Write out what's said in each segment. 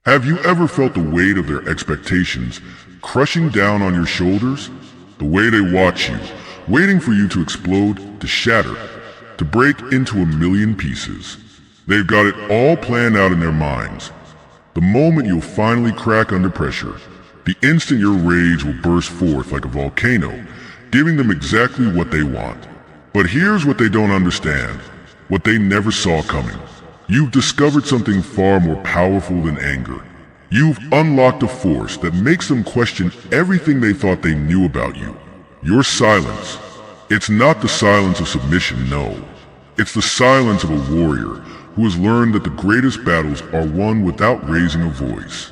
Have you ever felt the weight of their expectations crushing down on your shoulders? The way they watch you, waiting for you to explode, to shatter, to break into a million pieces. They've got it all planned out in their minds. The moment you'll finally crack under pressure, the instant your rage will burst forth like a volcano, giving them exactly what they want. But here's what they don't understand, what they never saw coming. You've discovered something far more powerful than anger. You've unlocked a force that makes them question everything they thought they knew about you. Your silence. It's not the silence of submission, no. It's the silence of a warrior who has learned that the greatest battles are won without raising a voice.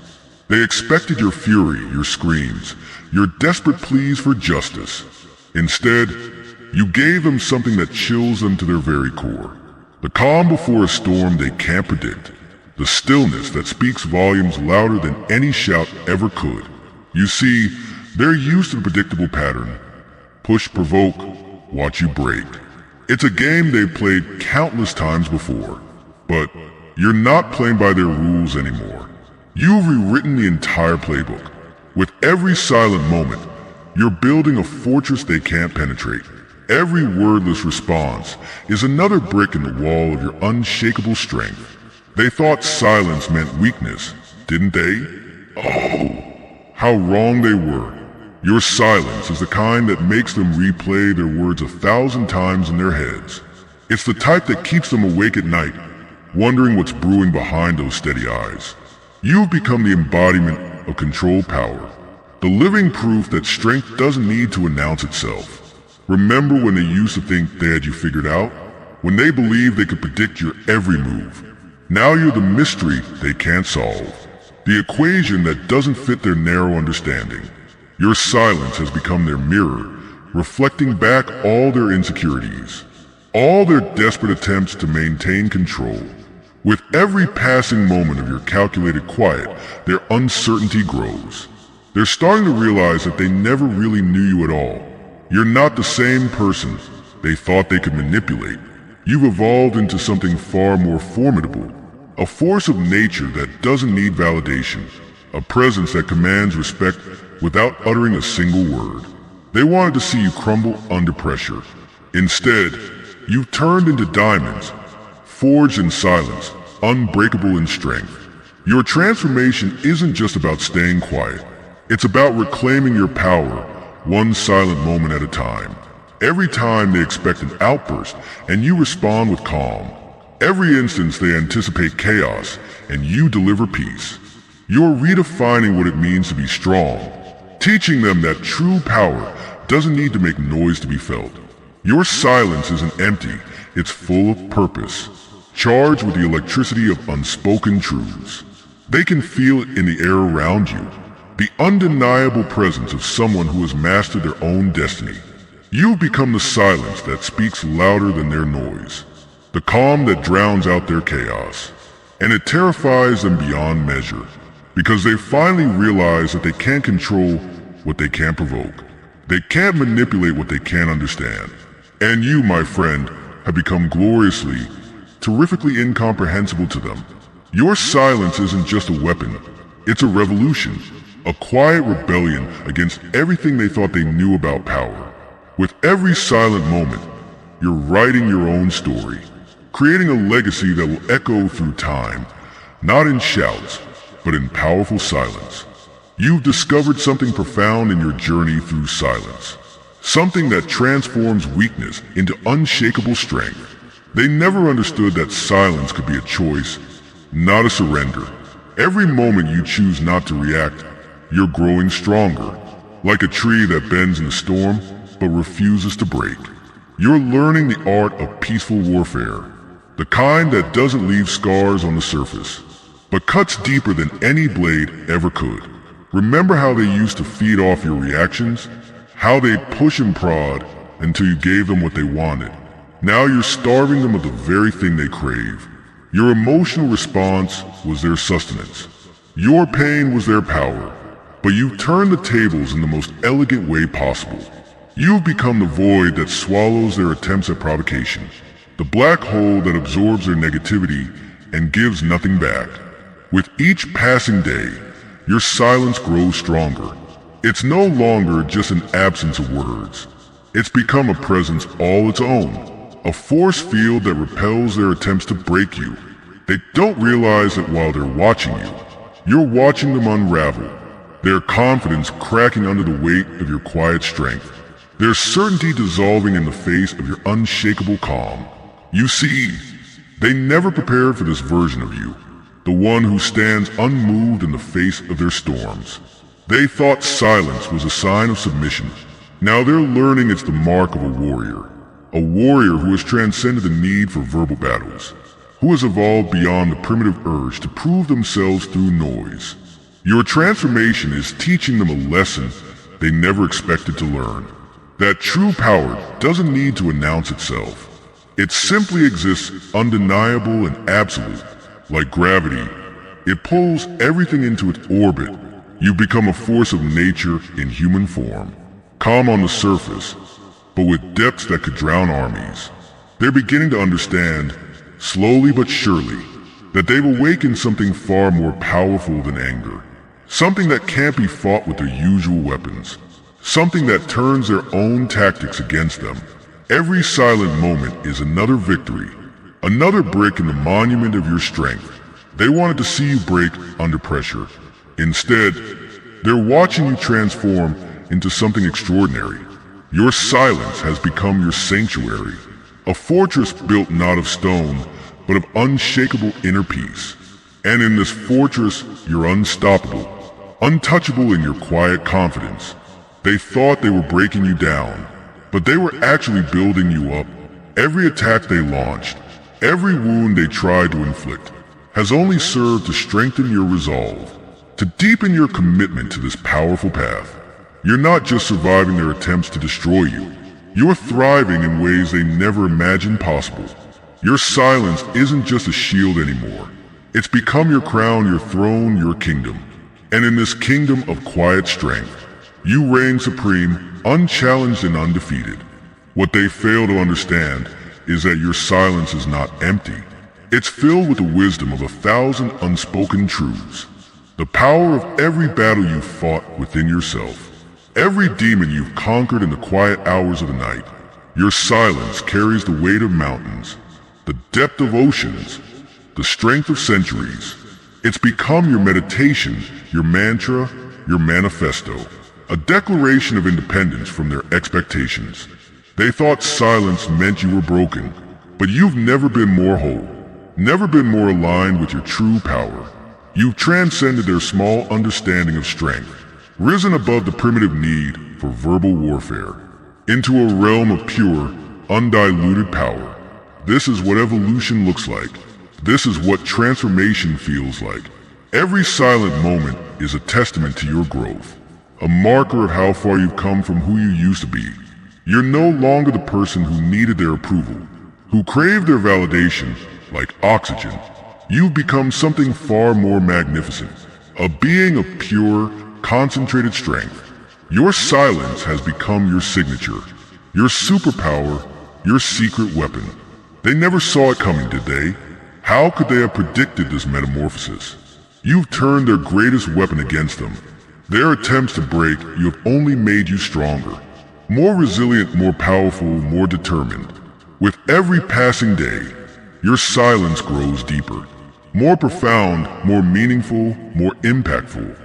They expected your fury, your screams, your desperate pleas for justice. Instead, you gave them something that chills them to their very core. The calm before a storm they can't predict. The stillness that speaks volumes louder than any shout ever could. You see, they're used to the predictable pattern. Push, provoke, watch you break. It's a game they've played countless times before. But you're not playing by their rules anymore. You've rewritten the entire playbook. With every silent moment, you're building a fortress they can't penetrate. Every wordless response is another brick in the wall of your unshakable strength. They thought silence meant weakness, didn't they? Oh, how wrong they were. Your silence is the kind that makes them replay their words 1,000 times in their heads. It's the type that keeps them awake at night, wondering what's brewing behind those steady eyes. You've become the embodiment of control power, the living proof that strength doesn't need to announce itself. Remember when they used to think they had you figured out? When they believed they could predict your every move? Now you're the mystery they can't solve. The equation that doesn't fit their narrow understanding. Your silence has become their mirror, reflecting back all their insecurities, all their desperate attempts to maintain control. With every passing moment of your calculated quiet, their uncertainty grows. They're starting to realize that they never really knew you at all. You're not the same person they thought they could manipulate. You've evolved into something far more formidable, a force of nature that doesn't need validation, a presence that commands respect without uttering a single word. They wanted to see you crumble under pressure. Instead, you've turned into diamonds, forged in silence, unbreakable in strength. Your transformation isn't just about staying quiet. It's about reclaiming your power, one silent moment at a time. Every time they expect an outburst, and you respond with calm. Every instance they anticipate chaos, and you deliver peace. You're redefining what it means to be strong, teaching them that true power doesn't need to make noise to be felt. Your silence isn't empty, it's full of purpose, charged with the electricity of unspoken truths. They can feel it in the air around you. The undeniable presence of someone who has mastered their own destiny. You've become the silence that speaks louder than their noise, the calm that drowns out their chaos. And it terrifies them beyond measure, because they finally realize that they can't control what they can't provoke. They can't manipulate what they can't understand. And you, my friend, have become gloriously, terrifically incomprehensible to them. Your silence isn't just a weapon, it's a revolution. A quiet rebellion against everything they thought they knew about power. With every silent moment, you're writing your own story, creating a legacy that will echo through time, not in shouts, but in powerful silence. You've discovered something profound in your journey through silence, something that transforms weakness into unshakable strength. They never understood that silence could be a choice, not a surrender. Every moment you choose not to react, you're growing stronger, like a tree that bends in a storm but refuses to break. You're learning the art of peaceful warfare, the kind that doesn't leave scars on the surface, but cuts deeper than any blade ever could. Remember how they used to feed off your reactions? How they'd push and prod until you gave them what they wanted. Now you're starving them of the very thing they crave. Your emotional response was their sustenance. Your pain was their power. But you've turned the tables in the most elegant way possible. You've become the void that swallows their attempts at provocation, the black hole that absorbs their negativity and gives nothing back. With each passing day, your silence grows stronger. It's no longer just an absence of words. It's become a presence all its own, a force field that repels their attempts to break you. They don't realize that while they're watching you, you're watching them unravel, their confidence cracking under the weight of your quiet strength, their certainty dissolving in the face of your unshakable calm. You see, they never prepared for this version of you, the one who stands unmoved in the face of their storms. They thought silence was a sign of submission. Now they're learning it's the mark of a warrior who has transcended the need for verbal battles, who has evolved beyond the primitive urge to prove themselves through noise. Your transformation is teaching them a lesson they never expected to learn. That true power doesn't need to announce itself. It simply exists undeniable and absolute. Like gravity, it pulls everything into its orbit. You become a force of nature in human form, calm on the surface, but with depths that could drown armies. They're beginning to understand, slowly but surely, that they've awakened something far more powerful than anger. Something that can't be fought with their usual weapons. Something that turns their own tactics against them. Every silent moment is another victory, another brick in the monument of your strength. They wanted to see you break under pressure. Instead, they're watching you transform into something extraordinary. Your silence has become your sanctuary, a fortress built not of stone, but of unshakable inner peace. And in this fortress, you're unstoppable, untouchable in your quiet confidence. They thought they were breaking you down, but they were actually building you up. Every attack they launched, every wound they tried to inflict, has only served to strengthen your resolve, to deepen your commitment to this powerful path. You're not just surviving their attempts to destroy you. You're thriving in ways they never imagined possible. Your silence isn't just a shield anymore. It's become your crown, your throne, your kingdom. And in this kingdom of quiet strength, you reign supreme, unchallenged and undefeated. What they fail to understand is that your silence is not empty. It's filled with the wisdom of 1,000 unspoken truths. The power of every battle you've fought within yourself. Every demon you've conquered in the quiet hours of the night. Your silence carries the weight of mountains, the depth of oceans, the strength of centuries. It's become your meditation, your mantra, your manifesto. A declaration of independence from their expectations. They thought silence meant you were broken, but you've never been more whole, never been more aligned with your true power. You've transcended their small understanding of strength, risen above the primitive need for verbal warfare, into a realm of pure, undiluted power. This is what evolution looks like. This is what transformation feels like. Every silent moment is a testament to your growth. A marker of how far you've come from who you used to be. You're no longer the person who needed their approval, who craved their validation like oxygen. You've become something far more magnificent, a being of pure, concentrated strength. Your silence has become your signature, your superpower, your secret weapon. They never saw it coming, did they? How could they have predicted this metamorphosis? You've turned their greatest weapon against them. Their attempts to break you have only made you stronger, more resilient, more powerful, more determined. With every passing day, your silence grows deeper, more profound, more meaningful, more impactful.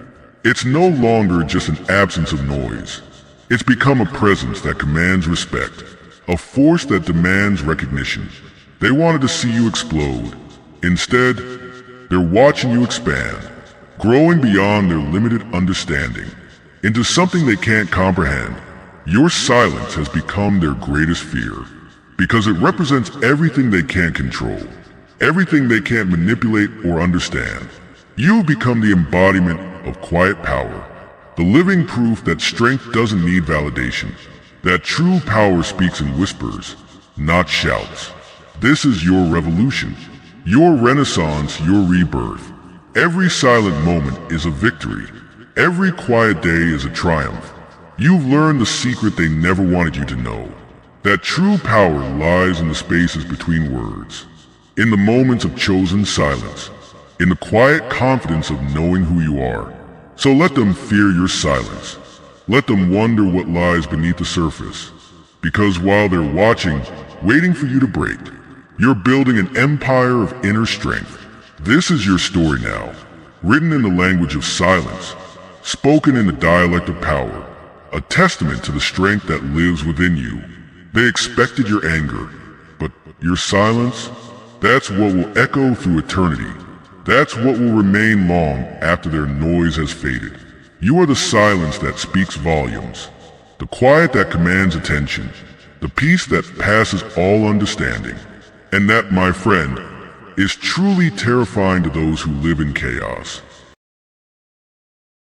It's no longer just an absence of noise. It's become a presence that commands respect, a force that demands recognition. They wanted to see you explode. Instead, they're watching you expand, growing beyond their limited understanding, into something they can't comprehend. Your silence has become their greatest fear, because it represents everything they can't control, everything they can't manipulate or understand. You've become the embodiment of quiet power, the living proof that strength doesn't need validation, that true power speaks in whispers, not shouts. This is your revolution, your renaissance, your rebirth. Every silent moment is a victory. Every quiet day is a triumph. You've learned the secret they never wanted you to know. That true power lies in the spaces between words, in the moments of chosen silence, in the quiet confidence of knowing who you are. So let them fear your silence. Let them wonder what lies beneath the surface. Because while they're watching, waiting for you to break, you're building an empire of inner strength. This is your story now, written in the language of silence, spoken in the dialect of power, a testament to the strength that lives within you. They expected your anger, but your silence, that's what will echo through eternity. That's what will remain long after their noise has faded. You are the silence that speaks volumes, the quiet that commands attention, the peace that passes all understanding. And that, my friend, is truly terrifying to those who live in chaos.